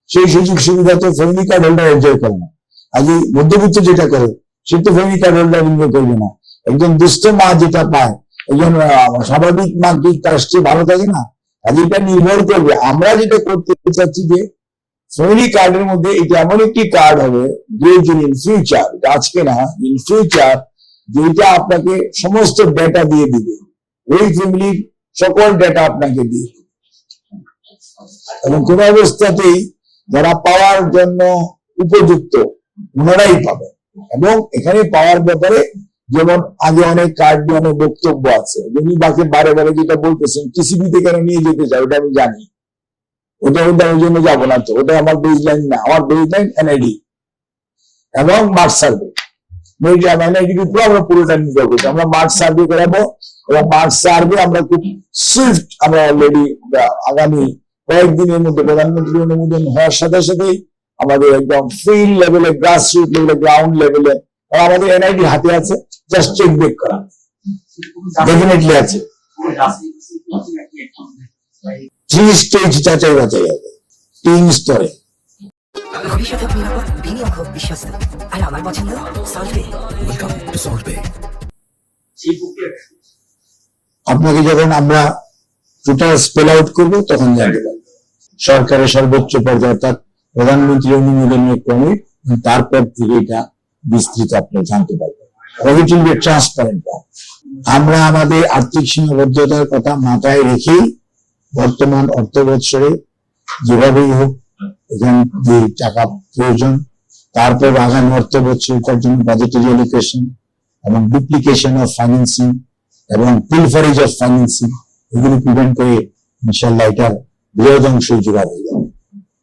সেই সুযোগ সুবিধা তো ফ্যামিলি কার্ড হোল্ডার এনজয় করে না। আজ মধ্যবিত্ত যেটা করে সে তো ফ্যামিলি কার্ড হোল্ডার এনজয় করবে না। একজন দুস্থ মা যেটা পায়, একজন স্বাভাবিক মা কি তার চেয়ে ভালো থাকে না? আজ এটা নির্ভর করবে। আমরা যেটা করতে চাচ্ছি যে ফ্যামিলি কার্ডের মধ্যে এটা এমন একটি কার্ড হবে যে ইন ফিউচার, আজকে না, ইন ফিউচার, যেটা আপনাকে সমস্ত ডেটা দিয়ে দিবে, ওই ফ্যামিলির সকল ডেটা আপনাকে দিয়ে দিবে, এবং কোন অবস্থাতেই যারা পাওয়ার জন্য উপযুক্ত ওনারাই পাবে। এবং এখানে পাওয়ার ব্যাপারে যেমন আগে অনেক কার্ড নিয়ে অনেক বক্তব্য আছে, যিনি বাকি বারে বারে যেটা বলতেছেন টিসিবি তে কেন নিয়ে যেতে চাই, ওটা আমি জানি, ওটা ওই জন্য যাবো না। তো ওটা আমার বেজ লাইন না, আমার বেজ লাইন এনআইডি এবং মার্ক সার্ভে। এনআইডির উপর আমরা পুরোটা নির্ভর করছি। আমরা মার্ক সার্ভে করাবো, এবং মার্ক সার্ভে আমরা খুব সুইফট, আমরা অলরেডি আগামী কয়েকদিনের মধ্যে প্রধানমন্ত্রী অনুমোদন হওয়ার সাথে সাথেই আমাদের একদম ফিল্ড লেভেলে, গ্রাসরুট লেভেলে, গ্রাউন্ড লেভেলে আমাদের এনআইডি হাতে আছে, জাস্ট চেক বেক করা ডেফিনেটলি আছে। 3 স্টেজ যাচাই বাছাই হবে, 3 স্তরে। ভবিষ্যতে নিরাপদ, বিনিয়োগ হোক বিশ্বস্ত, আর আমার পছন্দ salt pay. Welcome to salt pay. আপনাকে যখন আমরা টোটাল স্পেল আউট করবো তখন জানতে পারবো। সরকারের সর্বোচ্চ পর্যায়ে অর্থাৎ প্রধানমন্ত্রী অনুমোদনের ক্রমে, তারপর থেকে এটা বিস্তৃত আপনি জানতে পারবেন। ট্রান্সপারেন্ট। আমরা আমাদের আর্থিক সীমাবদ্ধতার কথা মাথায় রেখেই বর্তমান অর্থ বৎসরে যেভাবেই হোক এখান যে টাকা প্রয়োজন, তারপর আগামী অর্থ বৎসরটার জন্য বাজেটারি অ্যালোকেশন এবং ডুপ্লিকেশন অফ ফাইন্যান্সিং এবং পিলফারেজ অফ ফাইন্যান্সিং, এগুলো প্রিভেন্ট করে ইনশাল্লাহ এটার বৃহৎ অংশই জোগাড় হয়ে যাবে।